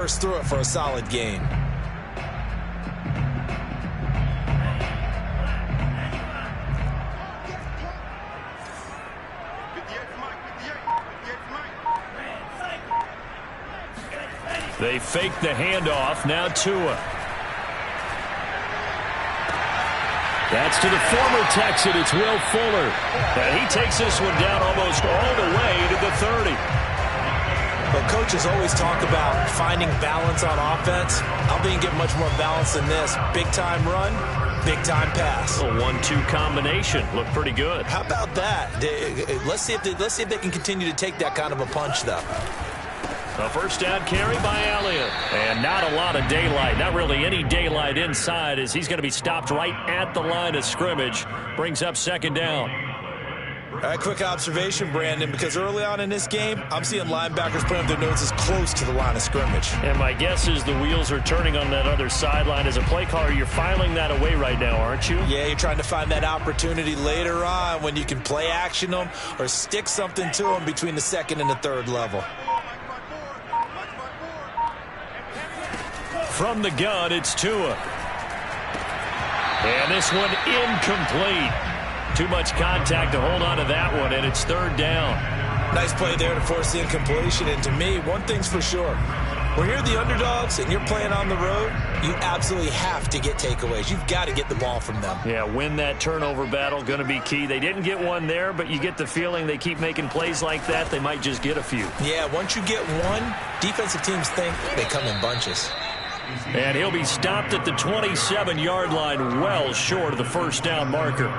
First through it for a solid gain. They fake the handoff. Now Tua. That's to the former Texan. It's Will Fuller. And he takes this one down almost all the way to the 30. Well, coaches always talk about finding balance on offense. I think you get much more balance than this. Big-time run, big-time pass. A 1-2 combination. Looked pretty good. How about that? Let's see if they can continue to take that kind of a punch, though. A first down carry by Elliott. And not a lot of daylight. Not really any daylight inside as he's going to be stopped right at the line of scrimmage. Brings up second down. All right, quick observation, Brandon, because early on in this game, I'm seeing linebackers putting up their noses close to the line of scrimmage. And my guess is the wheels are turning on that other sideline. As a play caller, you're filing that away right now, aren't you? Yeah, you're trying to find that opportunity later on when you can play action them or stick something to them between the second and the third level. From the gun, it's Tua. And this one incomplete. Too much contact to hold on to that one, and it's third down. Nice play there to force the incompletion. And to me, one thing's for sure. When you're the underdogs and you're playing on the road, you absolutely have to get takeaways. You've got to get the ball from them. Yeah, win that turnover battle, going to be key. They didn't get one there, but you get the feeling they keep making plays like that, they might just get a few. Yeah, once you get one, defensive teams think they come in bunches. And he'll be stopped at the 27-yard line, well short of the first down marker.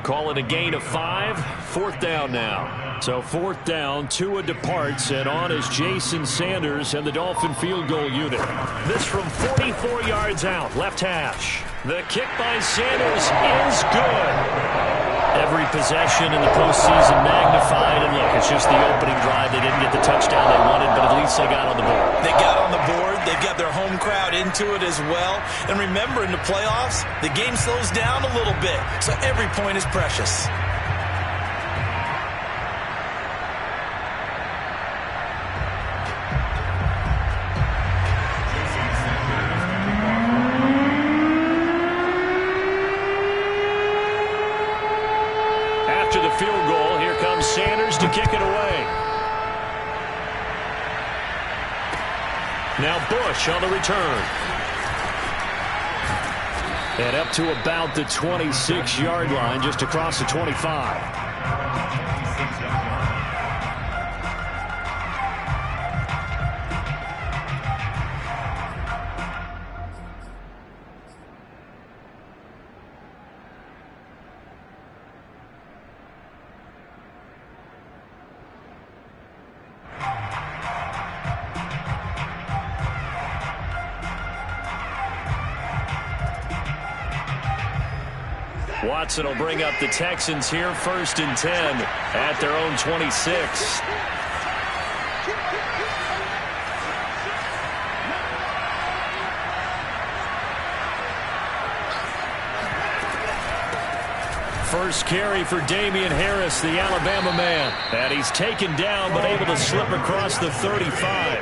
Call it a gain of 5. Fourth down now. So fourth down, Tua departs, and on is Jason Sanders and the Dolphin field goal unit. This from 44 yards out, left hash. The kick by Sanders is good. Every possession in the postseason magnified, and look, it's just the opening drive. They didn't get the touchdown they wanted, but at least they got on the board. They got on the board. They've got their home crowd into it as well. And remember, in the playoffs, the game slows down a little bit, so every point is precious. After the field goal, here comes Sanders to kick it away. Now Bush on the return. And up to about the 26-yard line, just across the 25. Watson will bring up the Texans here, 1st and 10 at their own 26. First carry for Damian Harris, the Alabama man. And he's taken down but able to slip across the 35.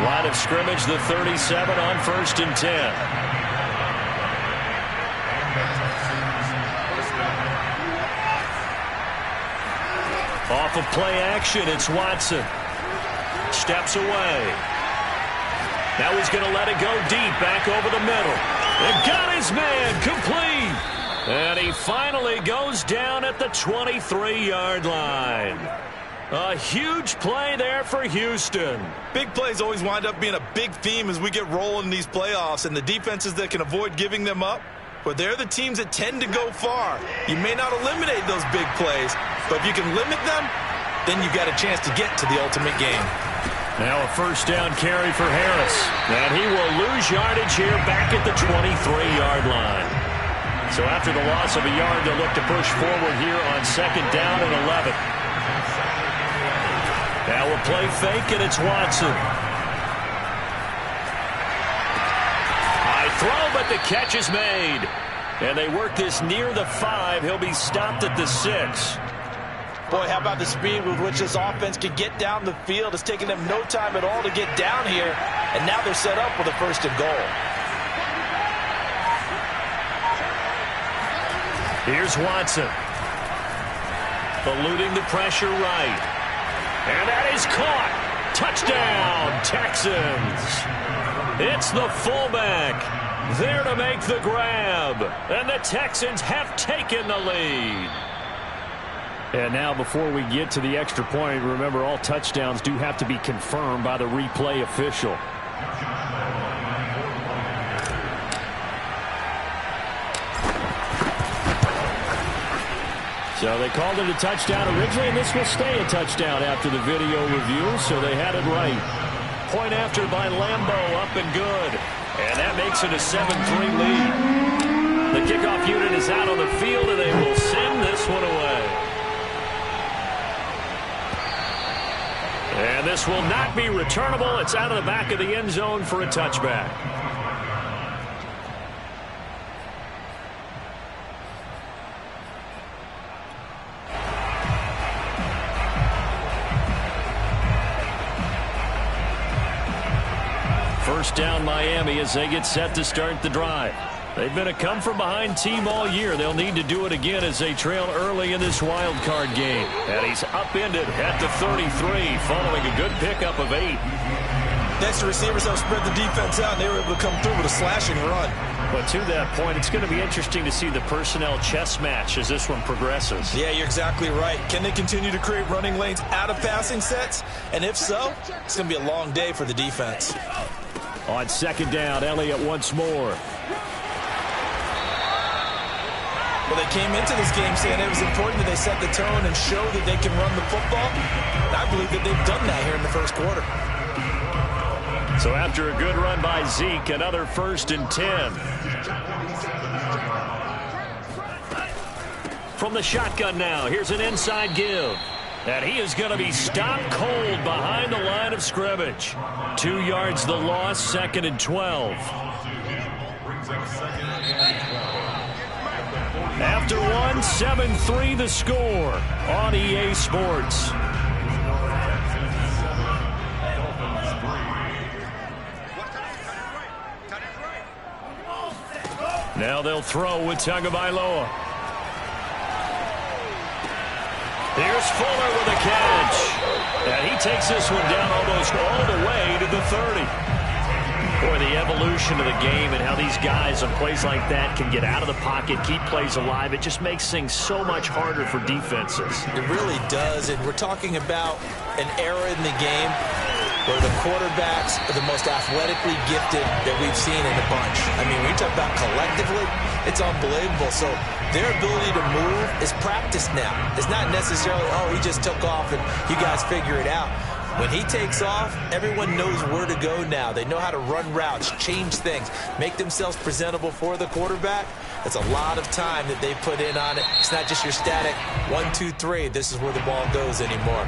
Line of scrimmage, the 37 on 1st and 10. Off of play action, it's Watson. Steps away. Now he's going to let it go deep, back over the middle. And got his man, complete. And he finally goes down at the 23-yard line. A huge play there for Houston. Big plays always wind up being a big theme as we get rolling in these playoffs, and the defenses that can avoid giving them up, but they're the teams that tend to go far. You may not eliminate those big plays, but if you can limit them, then you've got a chance to get to the ultimate game. Now a first down carry for Harris. And he will lose yardage here back at the 23-yard line. So after the loss of a yard, they'll look to push forward here on 2nd down and 11. Now a play fake, and it's Watson. High throw, but the catch is made. And they work this near the 5. He'll be stopped at the 6. Boy, how about the speed with which this offense can get down the field? It's taking them no time at all to get down here. And now they're set up with a 1st and goal. Here's Watson. Eluding the pressure right. And that is caught. Touchdown, Texans. It's the fullback there to make the grab. And the Texans have taken the lead. And now before we get to the extra point, remember all touchdowns do have to be confirmed by the replay official. So they called it a touchdown originally, and this will stay a touchdown after the video review, so they had it right. Point after by Lambeau, up and good. And that makes it a 7-3 lead. The kickoff unit is out on the field, and they will send this one away. And this will not be returnable. It's out of the back of the end zone for a touchback. First down Miami as they get set to start the drive. They've been a come-from-behind team all year. They'll need to do it again as they trail early in this wild card game. And he's upended at the 33 following a good pickup of 8. Next, the receivers have spread the defense out, and they were able to come through with a slashing run. But to that point, it's going to be interesting to see the personnel chess match as this one progresses. Yeah, you're exactly right. Can they continue to create running lanes out of passing sets? And if so, it's going to be a long day for the defense. On second down, Elliott once more. Well, they came into this game saying it was important that they set the tone and show that they can run the football. And I believe that they've done that here in the first quarter. So after a good run by Zeke, another 1st and 10. From the shotgun now, here's an inside give. And he is going to be stopped cold behind the line of scrimmage. 2 yards the loss, 2nd and 12. After one, 7-3 the score on EA Sports. Now they'll throw with Tagovailoa. Here's Fuller with a catch. And he takes this one down almost all the way to the 30. Boy, the evolution of the game and how these guys on plays like that can get out of the pocket, keep plays alive, it just makes things so much harder for defenses. It really does, and we're talking about an era in the game where the quarterbacks are the most athletically gifted that we've seen in a bunch. I mean, when you talk about collectively, it's unbelievable. So their ability to move is practiced now. It's not necessarily, oh, he just took off and you guys figure it out. When he takes off, everyone knows where to go now. They know how to run routes, change things, make themselves presentable for the quarterback. That's a lot of time that they put in on it. It's not just your static 1, 2, 3. This is where the ball goes anymore.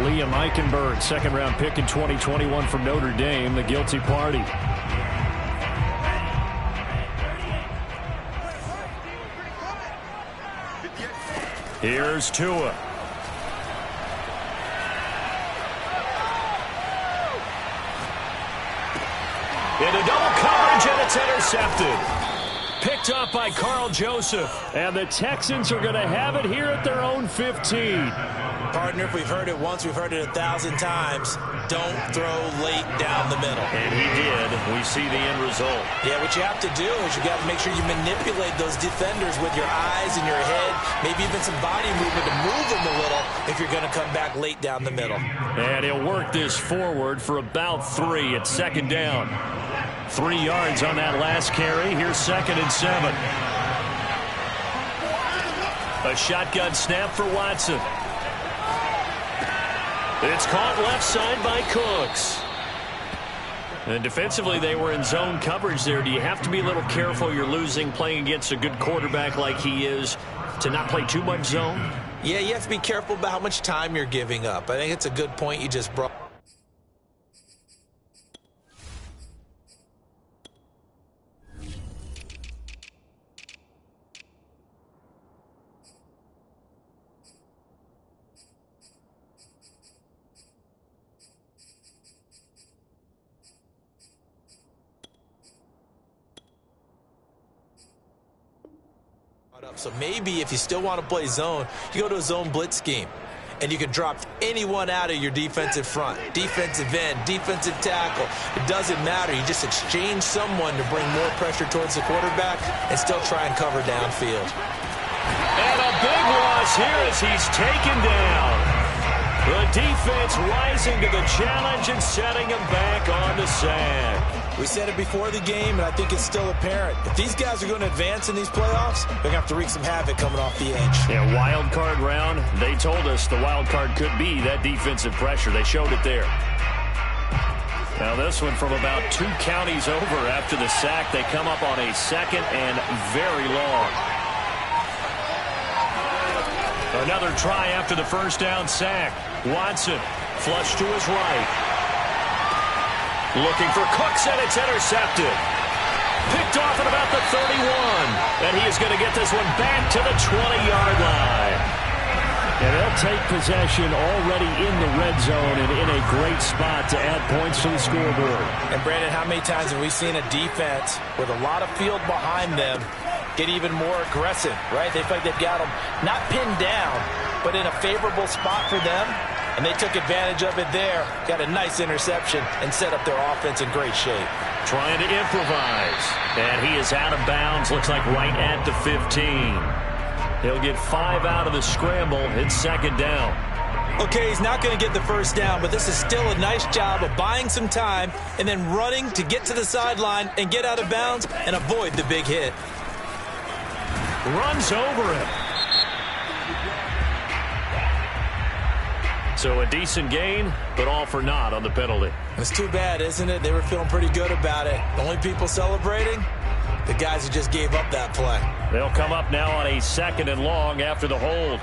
Liam Eichenberg, 2nd-round pick in 2021 from Notre Dame, the guilty party. Here's Tua. Into double coverage, and it's intercepted. Picked up by Carl Joseph. And the Texans are going to have it here at their own 15. Partner, if we've heard it once, we've heard it 1,000 times. Don't throw late down the middle. And he did. We see the end result. Yeah, what you have to do is you got to make sure you manipulate those defenders with your eyes and your head, maybe even some body movement to move them a little if you're going to come back late down the middle. And he'll work this forward for about 3 at 2nd down. 3 yards on that last carry. Here's 2nd and 7. A shotgun snap for Watson. It's caught left side by Cooks. And defensively, they were in zone coverage there. Do you have to be a little careful? You're losing playing against a good quarterback like he is to not play too much zone? Yeah, you have to be careful about how much time you're giving up. I think it's a good point you just brought. So maybe if you still want to play zone, you go to a zone blitz scheme. And you can drop anyone out of your defensive front. Defensive end, defensive tackle. It doesn't matter. You just exchange someone to bring more pressure towards the quarterback and still try and cover downfield. And a big loss here as he's taken down. The defense rising to the challenge and setting him back on the sack. We said it before the game, and I think it's still apparent. If these guys are going to advance in these playoffs, they're going to have to wreak some havoc coming off the edge. Yeah, wild card round. They told us the wild card could be that defensive pressure. They showed it there. Now this one from about 2 counties over after the sack. They come up on a second and very long. Another try after the first down sack. Watson flush to his right. Looking for Cooks, and it's intercepted. Picked off at about the 31. And he is going to get this one back to the 20-yard line. And they'll take possession already in the red zone and in a great spot to add points to the scoreboard. And, Brandon, how many times have we seen a defense with a lot of field behind them get even more aggressive, right? They feel like they've got them not pinned down, but in a favorable spot for them. And they took advantage of it there. Got a nice interception and set up their offense in great shape. Trying to improvise. And he is out of bounds. Looks like right at the 15. He'll get 5 out of the scramble. It's second down. Okay, he's not going to get the first down, but this is still a nice job of buying some time and then running to get to the sideline and get out of bounds and avoid the big hit. Runs over him. So a decent gain, but all for naught on the penalty. It's too bad, isn't it? They were feeling pretty good about it. The only people celebrating, the guys who just gave up that play. They'll come up now on a second and long after the hold.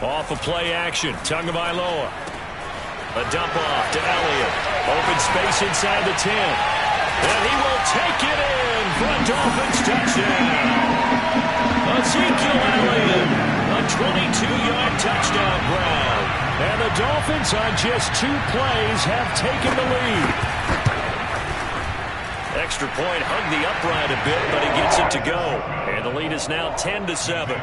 Off of play action, Tagovailoa. A dump off to Elliott. Open space inside the 10. And he will take it in for a Dolphins touchdown. Ezekiel Elliott, a 22-yard touchdown grab. And the Dolphins on just 2 plays have taken the lead. Extra point hugged the upright a bit, but he gets it to go. And the lead is now 10-7.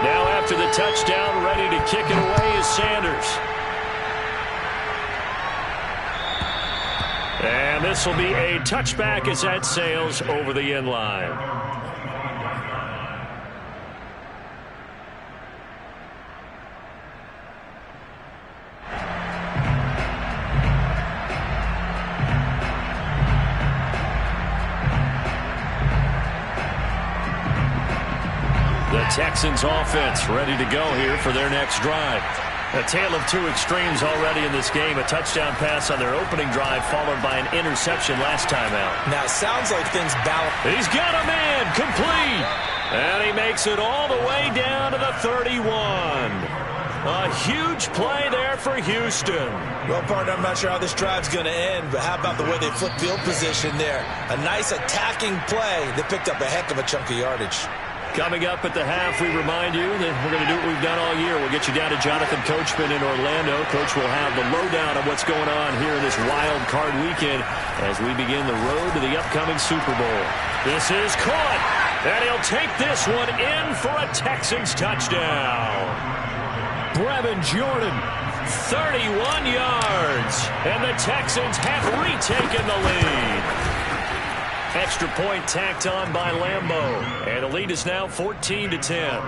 Now after the touchdown, ready to kick it away is Sanders. And this will be a touchback as that sails over the end line. The Texans offense ready to go here for their next drive. A tale of 2 extremes already in this game. A touchdown pass on their opening drive followed by an interception last time out. Now, it sounds like things balance. He's got a man complete. And he makes it all the way down to the 31. A huge play there for Houston. Well, partner, I'm not sure how this drive's going to end, but how about the way they flip field position there? A nice attacking play that picked up a heck of a chunk of yardage. Coming up at the half, we remind you that we're going to do what we've done all year. We'll get you down to Jonathan Coachman in Orlando. Coach will have the lowdown of what's going on here in this wild card weekend as we begin the road to the upcoming Super Bowl. This is caught, and he'll take this one in for a Texans touchdown. Brevin Jordan, 31 yards, and the Texans have retaken the lead. Extra point tacked on by Lambeau. And the lead is now 14-10.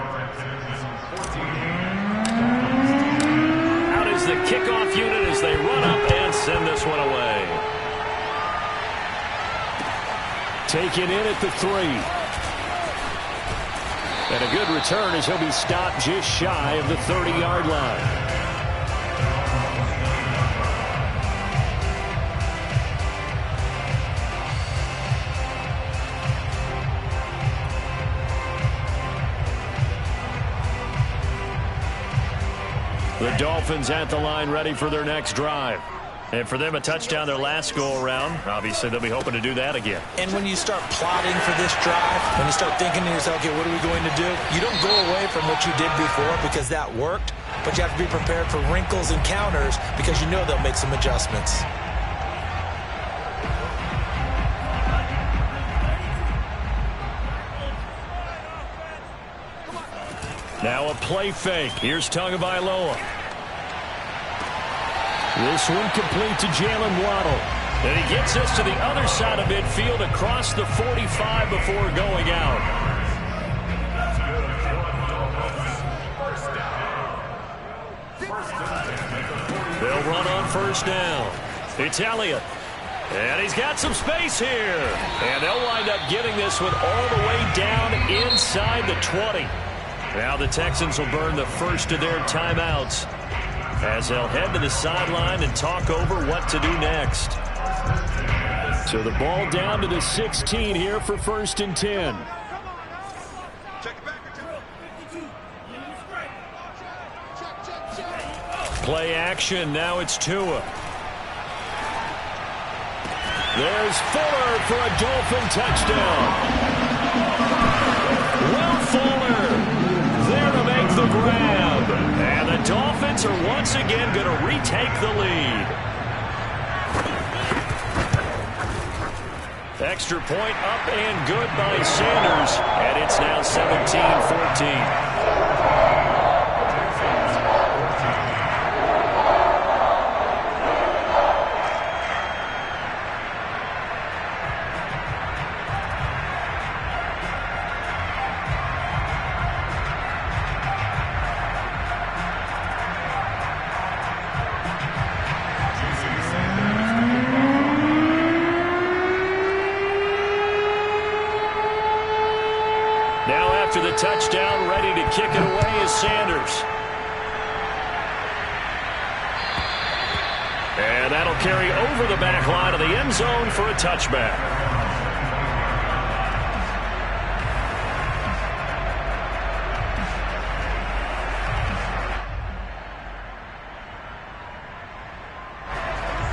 Out is the kickoff unit as they run up and send this one away. Taken in at the 3. And a good return as he'll be stopped just shy of the 30-yard line. The Dolphins at the line ready for their next drive. And for them, a touchdown their last go-around. Obviously, they'll be hoping to do that again. And when you start plotting for this drive, when you start thinking to yourself, okay, what are we going to do? You don't go away from what you did before because that worked, but you have to be prepared for wrinkles and counters because you know they'll make some adjustments. Now a play fake. Here's Tagovailoa. This one complete to Jalen Waddle. And he gets us to the other side of midfield across the 45 before going out. They'll run on first down. It's Elliott. And he's got some space here. And they'll wind up getting this one all the way down inside the 20. Now the Texans will burn the first of their timeouts as they'll head to the sideline and talk over what to do next. So the ball down to the 16 here for 1st and 10. Play action. Now it's Tua. There's Fuller for a Dolphin touchdown. Will Fuller there to make the grab. And the Dolphins are once again going to retake the lead. Extra point up and good by Sanders. And it's now 17-14. The touchdown, ready to kick it away is Sanders. And that'll carry over the back line of the end zone for a touchback.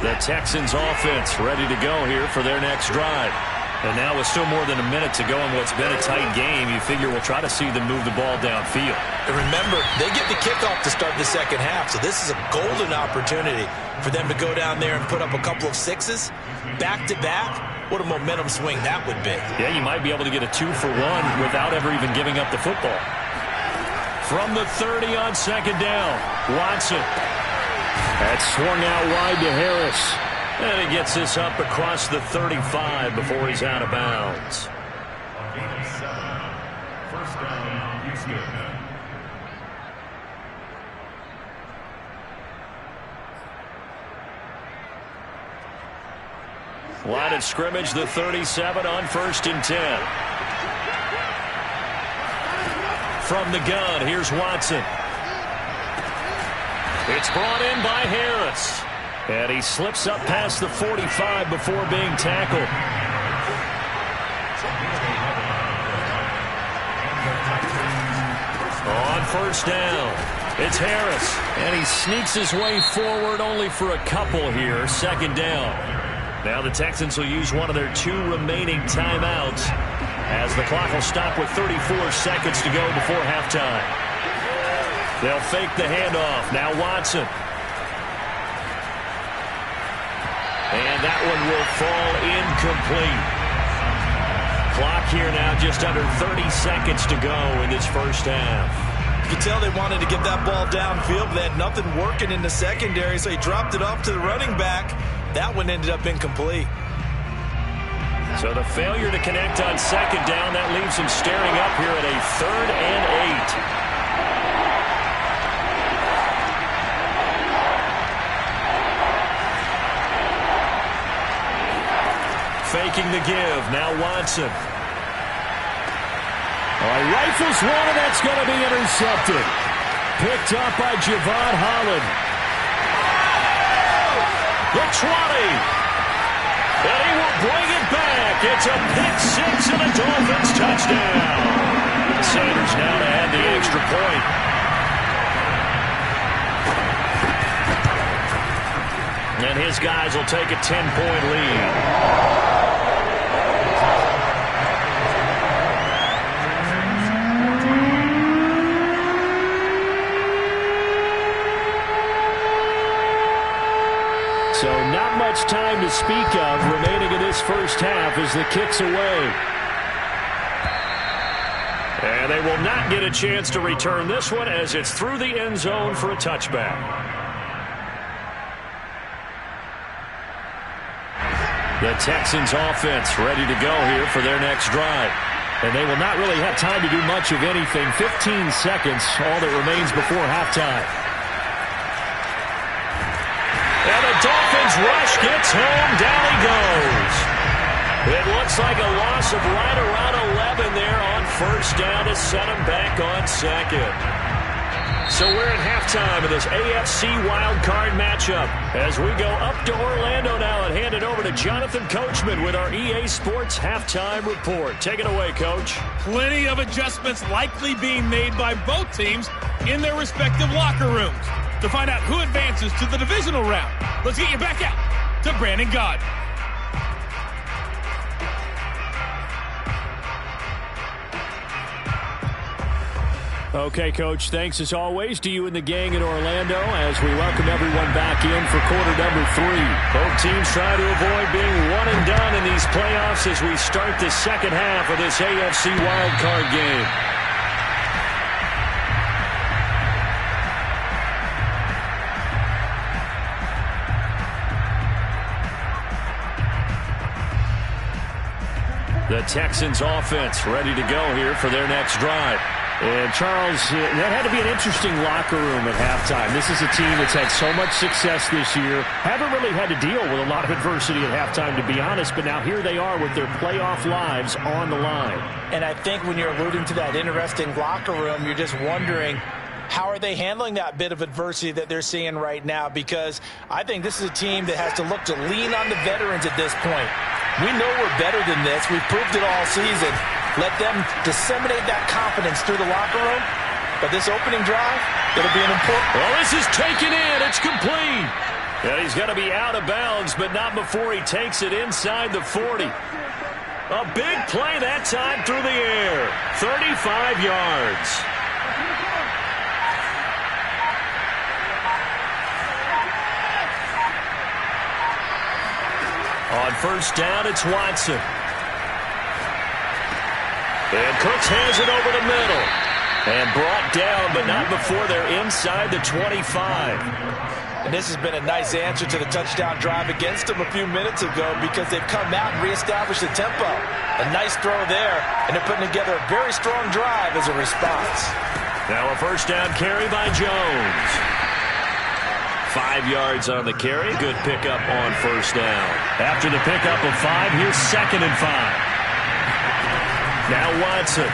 The Texans offense ready to go here for their next drive. And now with still more than a minute to go in what's been a tight game, you figure we'll try to see them move the ball downfield. And remember, they get the kickoff to start the second half, so this is a golden opportunity for them to go down there and put up a couple of sixes back-to-back. What a momentum swing that would be. Yeah, you might be able to get a 2-for-1 without ever even giving up the football. From the 30 on second down, Watson. That's swung out wide to Harris. And he gets this up across the 35 before he's out of bounds. First down, Houston. Line of scrimmage, the 37 on 1st and 10. From the gun, here's Watson. It's brought in by Harris. And he slips up past the 45 before being tackled. On first down, it's Harris. And he sneaks his way forward only for a couple here, second down. Now the Texans will use one of their 2 remaining timeouts as the clock will stop with 34 seconds to go before halftime. They'll fake the handoff. Now Watson. And that one will fall incomplete. Clock here now just under 30 seconds to go in this first half. You can tell they wanted to get that ball downfield, but they had nothing working in the secondary, so he dropped it off to the running back. That one ended up incomplete. So the failure to connect on second down, that leaves him staring up here at a 3rd and 8. Faking the give. Now Watson. Rifles one, and that's going to be intercepted. Picked up by Javon Holland. The 20. And he will bring it back. It's a pick 6 and a Dolphins touchdown. Sanders now to add the extra point. And his guys will take a 10-point lead. So not much time to speak of remaining in this first half as the kick's away. And they will not get a chance to return this one as it's through the end zone for a touchback. The Texans offense ready to go here for their next drive. And they will not really have time to do much of anything. 15 seconds, all that remains before halftime. And the Dolphins rush gets home. Down he goes. It looks like a loss of right around 11 there on first down to set him back on second. So we're at halftime of this AFC wildcard matchup as we go up to Orlando now and hand it over to Jonathan Coachman with our EA Sports Halftime Report. Take it away, Coach. Plenty of adjustments likely being made by both teams in their respective locker rooms. To find out who advances to the divisional round, let's get you back out to Brandon Gaudin. Okay, Coach, thanks as always to you and the gang in Orlando as we welcome everyone back in for quarter number 3. Both teams try to avoid being one and done in these playoffs as we start the second half of this AFC wildcard game. The Texans offense ready to go here for their next drive. And, Charles, that had to be an interesting locker room at halftime. This is a team that's had so much success this year. Haven't really had to deal with a lot of adversity at halftime, to be honest. But now here they are with their playoff lives on the line. And I think when you're alluding to that interesting locker room, you're just wondering, how are they handling that bit of adversity that they're seeing right now? Because I think this is a team that has to look to lean on the veterans at this point. We know we're better than this. We've proved it all season. Let them disseminate that confidence through the locker room. But this opening drive, it'll be an important... Well, this is taken in. It's complete. And he's going to be out of bounds, but not before he takes it inside the 40. A big play that time through the air. 35 yards. On first down, it's Watson. And Cooks hands it over the middle. And brought down, but not before they're inside the 25. And this has been a nice answer to the touchdown drive against them a few minutes ago because they've come out and reestablished the tempo. A nice throw there, and they're putting together a very strong drive as a response. Now a first down carry by Jones. 5 yards on the carry. Good pickup on first down. After the pickup of 5, here's 2nd and 5. Now Watson.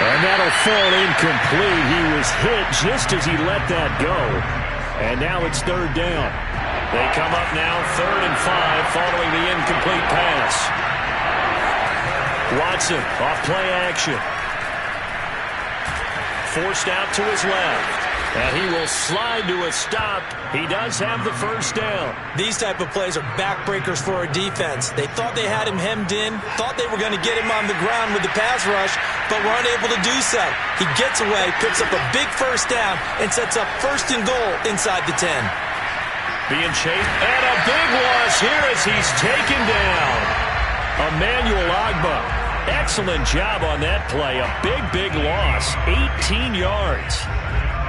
And that'll fall incomplete. He was hit just as he let that go. And now it's 3rd down. They come up now 3rd and 5 following the incomplete pass. Watson off play action. Forced out to his left. And he will slide to a stop. He does have the first down. These type of plays are backbreakers for a defense. They thought they had him hemmed in, thought they were going to get him on the ground with the pass rush, but were unable to do so. He gets away, picks up a big first down, and sets up 1st and goal inside the 10. Being chased, and a big loss here as he's taken down. Emmanuel Ogbah. Excellent job on that play. A big loss. 18 yards.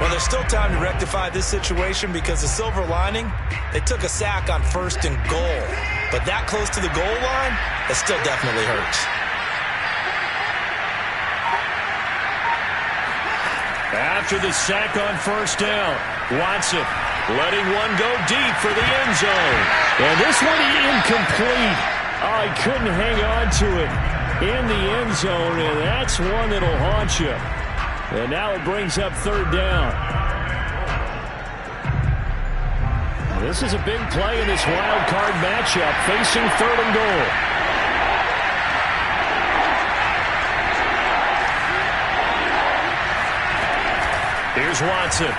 Well, there's still time to rectify this situation because the silver lining, they took a sack on 1st and goal. But that close to the goal line, it still definitely hurts. After the sack on first down, Watson letting one go deep for the end zone. And this one incomplete. Oh, he couldn't hang on to it in the end zone, and that's one that'll haunt you. And now it brings up 3rd down. This is a big play in this wild card matchup, facing 3rd and goal. Here's Watson.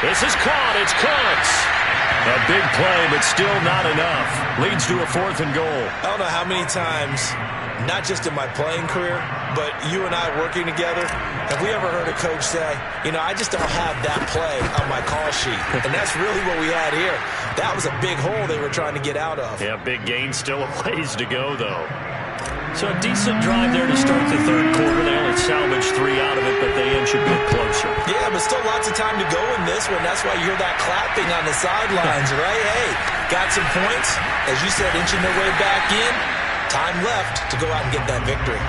This is caught. It's Kuntz. A big play, but still not enough. Leads to a 4th and goal. I don't know how many times, not just in my playing career, but you and I working together, have we ever heard a coach say, you know, I just don't have that play on my call sheet. And that's really what we had here. That was a big hole they were trying to get out of. Yeah, big gain. Still a ways to go, though. So a decent drive there to start the 3rd quarter. They only salvaged 3 out of it, but they inch a bit closer. Yeah, but still lots of time to go in this one. That's why you hear that clapping on the sidelines, right? Hey, got some points. As you said, inching their way back in. Time left to go out and get that victory.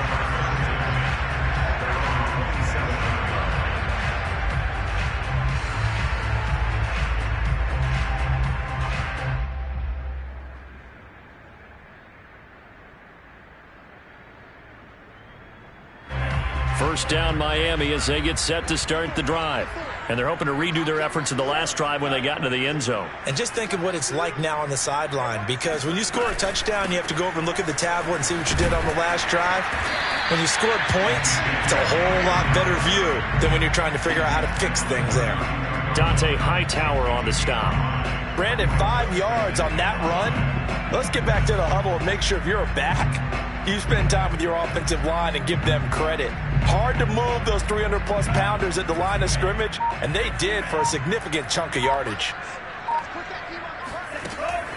First down Miami as they get set to start the drive. And they're hoping to redo their efforts in the last drive when they got into the end zone. And just think of what it's like now on the sideline, because when you score a touchdown, you have to go over and look at the tablet and see what you did on the last drive. When you scored points, it's a whole lot better view than when you're trying to figure out how to fix things there. Dante Hightower on the stop. Brandon, 5 yards on that run. Let's get back to the huddle and make sure if you're a back, you spend time with your offensive line and give them credit. Hard to move those 300-plus pounders at the line of scrimmage, and they did for a significant chunk of yardage.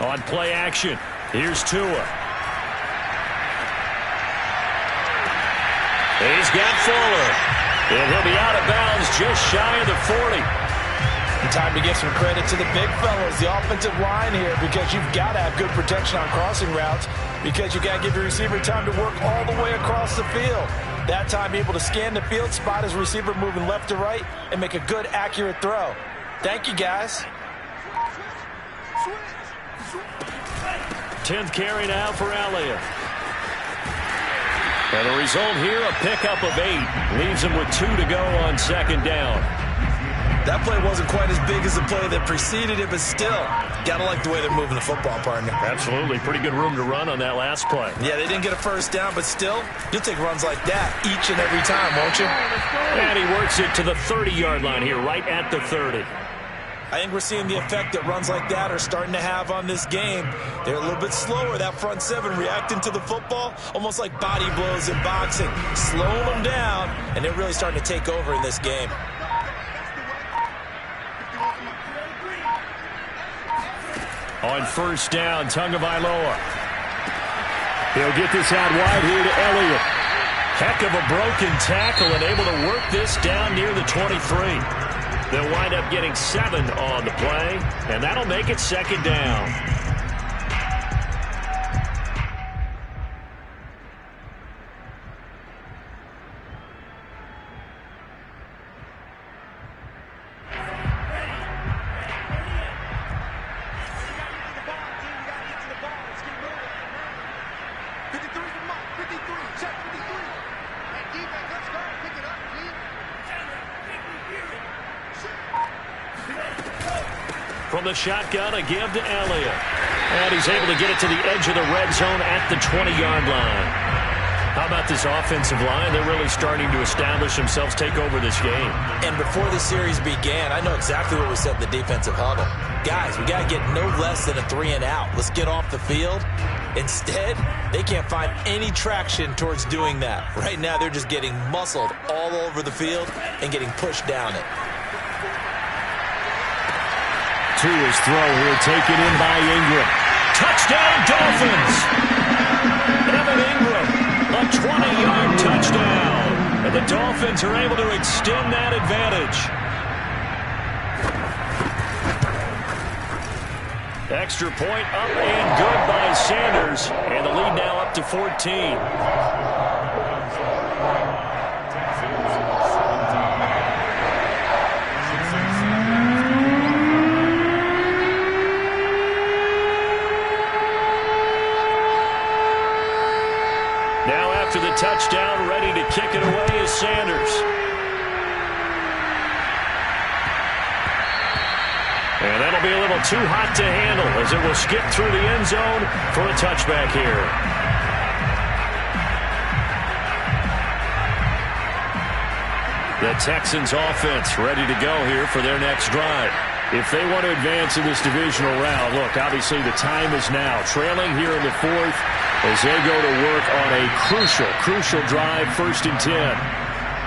On play action, here's Tua. He's got Fuller. And he'll be out of bounds just shy of the 40. And time to give some credit to the big fellas, the offensive line here, because you've got to have good protection on crossing routes, because you got to give your receiver time to work all the way across the field. That time, be able to scan the field, spot his receiver moving left to right, and make a good, accurate throw. Thank you, guys. 10th carry now for Elliott. And the result here, a pickup of 8. Leaves him with 2 to go on 2nd down. That play wasn't quite as big as the play that preceded it, but still, gotta like the way they're moving the football, partner. Absolutely. Pretty good room to run on that last play. Yeah, they didn't get a first down, but still, you'll take runs like that each and every time, won't you? And he works it to the 30-yard line here, right at the 30. I think we're seeing the effect that runs like that are starting to have on this game. They're a little bit slower, that front 7, reacting to the football, almost like body blows in boxing, slowing them down, and they're really starting to take over in this game. On first down, Tagovailoa. He'll get this out wide here to Elliott. Heck of a broken tackle and able to work this down near the 23. They'll wind up getting 7 on the play, and that'll make it 2nd down. From the shotgun, a give to Elliott. And he's able to get it to the edge of the red zone at the 20-yard line. How about this offensive line? They're really starting to establish themselves, take over this game. And before the series began, I know exactly what was said in the defensive huddle. Guys, we got to get no less than a 3 and out. Let's get off the field. Instead, they can't find any traction towards doing that. Right now, they're just getting muscled all over the field and getting pushed down it. To his throw here, taken in by Ingram. Touchdown, Dolphins! Evan Ingram, a 20-yard touchdown. And the Dolphins are able to extend that advantage. Extra point up and good by Sanders. And the lead now up to 14. After the touchdown, ready to kick it away is Sanders. And that'll be a little too hot to handle as it will skip through the end zone for a touchback here. The Texans offense ready to go here for their next drive. If they want to advance in this divisional round, look, obviously the time is now. Trailing here in the fourth as they go to work on a crucial drive, 1st and 10.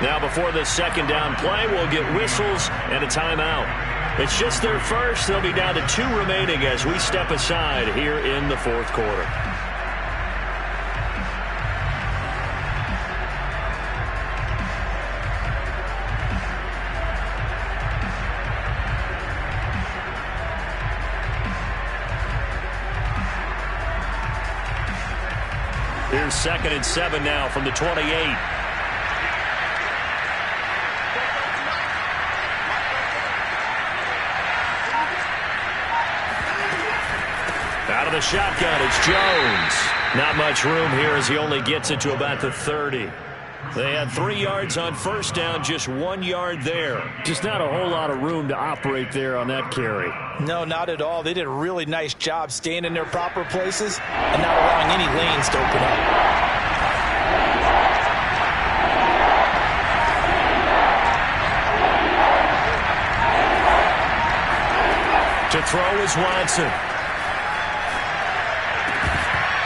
Now before the second down play, we'll get whistles and a timeout. It's just their first. They'll be down to 2 remaining as we step aside here in the fourth quarter. Here's 2nd and 7 now from the 28. Out of the shotgun, it's Jones. Not much room here as he only gets it to about the 30. They had 3 yards on 1st down, just 1 yard there. Just not a whole lot of room to operate there on that carry. No, not at all. They did a really nice job staying in their proper places and not allowing any lanes to open up. To throw is Watson.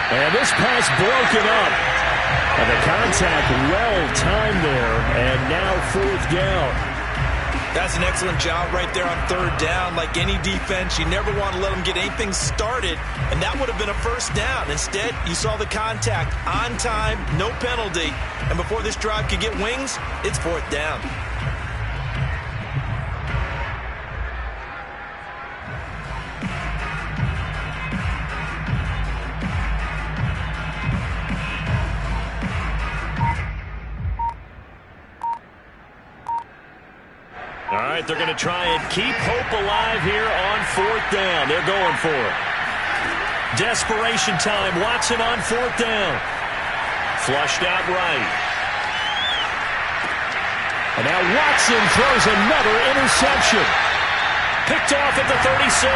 And this pass broken up. And the contact well timed there, and now 4th down. That's an excellent job right there on 3rd down. Like any defense, you never want to let them get anything started, and that would have been a 1st down. Instead, you saw the contact on time, no penalty, and before this drive could get wings, it's 4th down. All right, they're going to try and keep hope alive here on 4th down. They're going for it. Desperation time. Watson on 4th down. Flushed out right. And now Watson throws another interception. Picked off at the 36.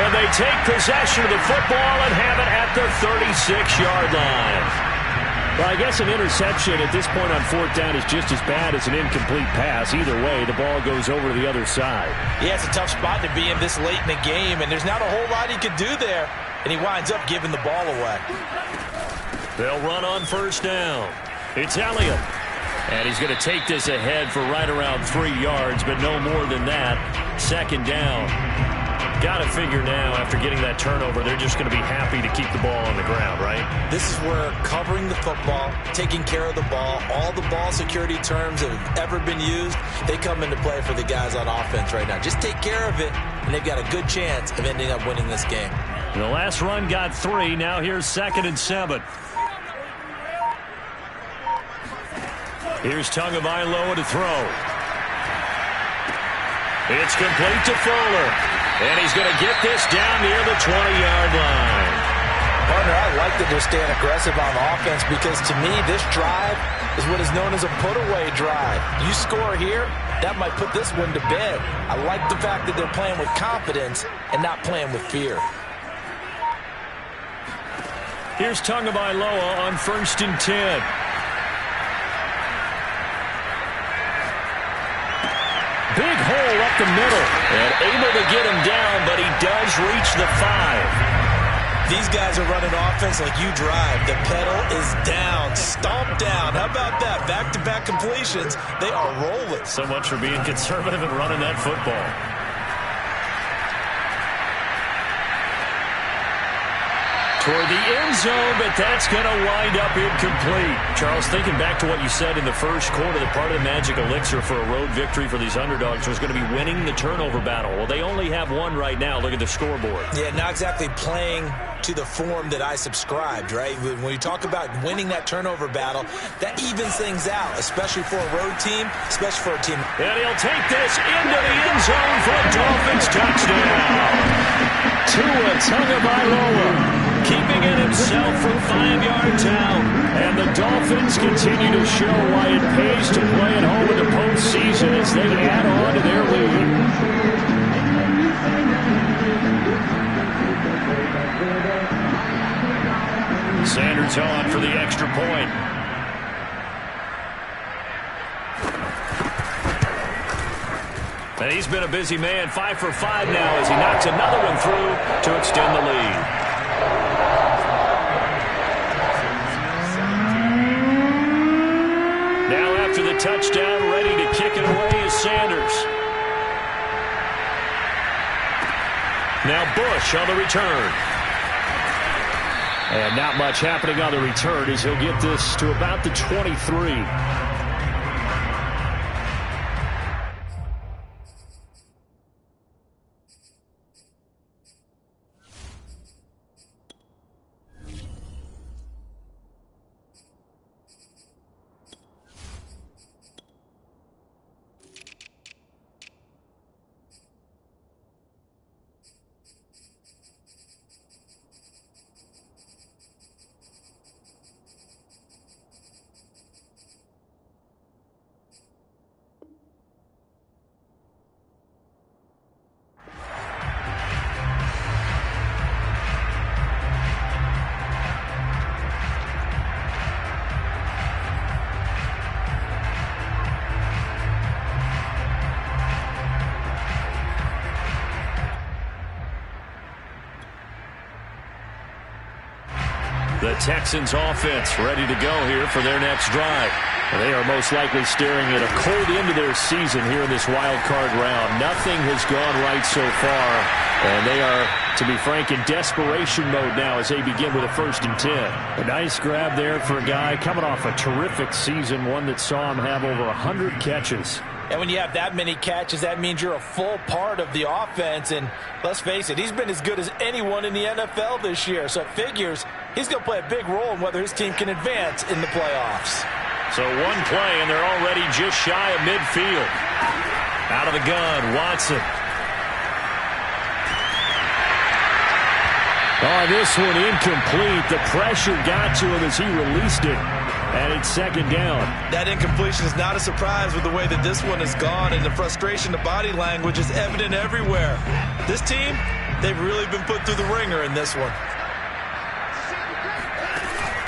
And they take possession of the football and have it at the 36-yard line. Well, I guess an interception at this point on 4th down is just as bad as an incomplete pass. Either way, the ball goes over to the other side. Yeah, it's a tough spot to be in this late in the game, and there's not a whole lot he could do there, and he winds up giving the ball away. They'll run on 1st down. It's Elliott. And he's going to take this ahead for right around 3 yards, but no more than that. 2nd down. Got to figure now, after getting that turnover, they're just going to be happy to keep the ball on the ground, right? This is where covering the football, taking care of the ball, all the ball security terms that have ever been used, they come into play for the guys on offense right now. Just take care of it, and they've got a good chance of ending up winning this game. And the last run got 3. Now here's 2nd and 7. Here's Tagovailoa to throw. It's complete to Fuller. And he's going to get this down near the 20-yard line. Partner, I like that they're staying aggressive on offense because, to me, this drive is what is known as a put-away drive. You score here, that might put this one to bed. I like the fact that they're playing with confidence and not playing with fear. Here's Tagovailoa on 1st and 10. Big hole up the middle. And able to get him down, but he does reach the 5. These guys are running offense like you drive. The pedal is down, stomped down. How about that? Back-to-back completions. They are rolling. So much for being conservative and running that football. Toward the end zone, but that's going to wind up incomplete. Charles, thinking back to what you said in the first quarter, the part of the magic elixir for a road victory for these underdogs was going to be winning the turnover battle. Well, they only have one right now. Look at the scoreboard. Yeah, not exactly playing to the form that I subscribed, right? When you talk about winning that turnover battle, that evens things out, especially for a road team, especially for a team. And he'll take this into the end zone for a Dolphins touchdown. Tua Tagovailoa keeping it himself from 5 yards out. And the Dolphins continue to show why it pays to play at home in the postseason as they add on to their lead. Sanders on for the extra point. And he's been a busy man, 5 for 5 now as he knocks another one through to extend the lead. Now after the touchdown, ready to kick it away is Sanders. Now Bush on the return. And not much happening on the return as he'll get this to about the 23. The Texans offense ready to go here for their next drive. They are most likely staring at a cold end to their season here in this wild card round. Nothing has gone right so far, and they are, to be frank, in desperation mode now as they begin with a 1st and 10. A nice grab there for a guy coming off a terrific season, one that saw him have over 100 catches. And when you have that many catches, that means you're a full part of the offense. And let's face it, he's been as good as anyone in the NFL this year. So it figures he's going to play a big role in whether his team can advance in the playoffs. So one play, and they're already just shy of midfield. Out of the gun, Watson. Oh, this one incomplete. The pressure got to him as he released it. And it's 2nd down. That incompletion is not a surprise with the way that this one has gone, and the frustration, the body language is evident everywhere. This team, they've really been put through the ringer in this one.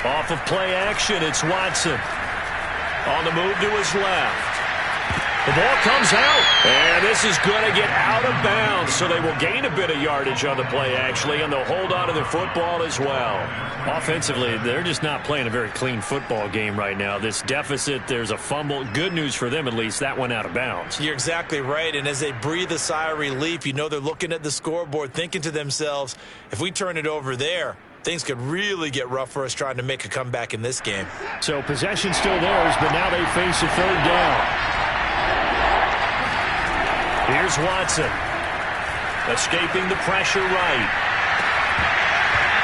Off of play action, it's Watson. On the move to his left. The ball comes out, and this is going to get out of bounds, so they will gain a bit of yardage on the play, actually, and they'll hold on to the football as well. Offensively, they're just not playing a very clean football game right now. This deficit, there's a fumble. Good news for them, at least. That went out of bounds. You're exactly right, and as they breathe a sigh of relief, you know they're looking at the scoreboard, thinking to themselves, if we turn it over there, things could really get rough for us trying to make a comeback in this game. So possession still theirs, but now they face a 3rd down. Here's Watson. Escaping the pressure right.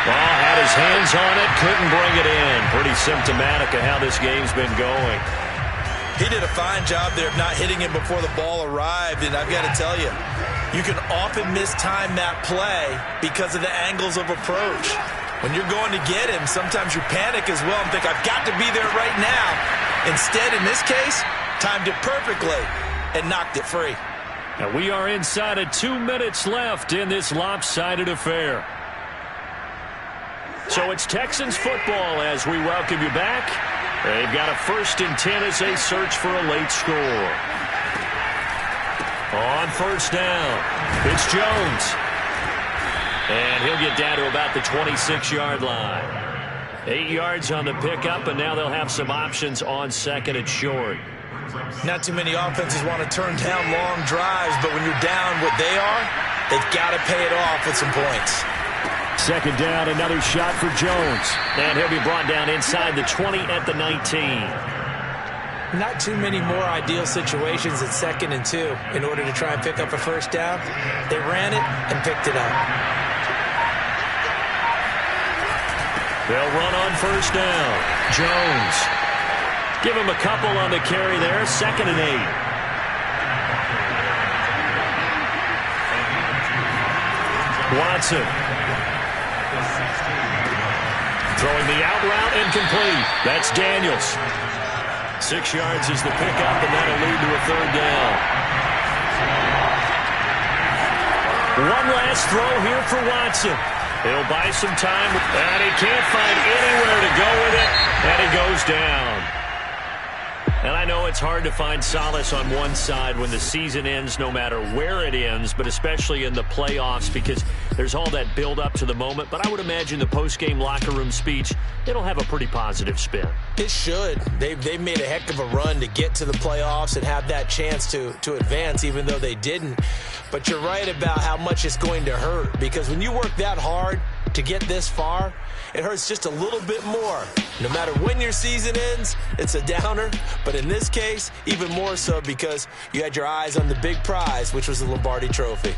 Well, had his hands on it, couldn't bring it in. Pretty symptomatic of how this game's been going. He did a fine job there of not hitting him before the ball arrived, and I've got to tell you, you can often mistime that play because of the angles of approach. When you're going to get him, sometimes you panic as well and think, I've got to be there right now. Instead, in this case, timed it perfectly and knocked it free. And we are inside of 2 minutes left in this lopsided affair. So it's Texans football as we welcome you back. They've got a 1st and 10 as they search for a late score. On 1st down, it's Jones. And he'll get down to about the 26-yard line. 8 yards on the pickup, and now they'll have some options on 2nd and short. Not too many offenses want to turn down long drives, but when you're down what they are, they've got to pay it off with some points. 2nd down, another shot for Jones. And he'll be brought down inside the 20 at the 19. Not too many more ideal situations at 2nd and 2 in order to try and pick up a 1st down. They ran it and picked it up. They'll run on 1st down. Jones. Give him a couple on the carry there. 2nd and 8. Watson. Throwing the out route incomplete. That's Daniels. 6 yards is the pickup, and that'll lead to a 3rd down. One last throw here for Watson. He'll buy some time, and he can't find anywhere to go with it, and he goes down. And I know it's hard to find solace on one side when the season ends, no matter where it ends, but especially in the playoffs, because there's all that build up to the moment. But I would imagine the post-game locker room speech, it'll have a pretty positive spin. It should. They've made a heck of a run to get to the playoffs and have that chance to advance, even though they didn't. But you're right about how much it's going to hurt, because when you work that hard to get this far, it hurts just a little bit more. No matter when your season ends, it's a downer. But in this case, even more so because you had your eyes on the big prize, which was the Lombardi Trophy.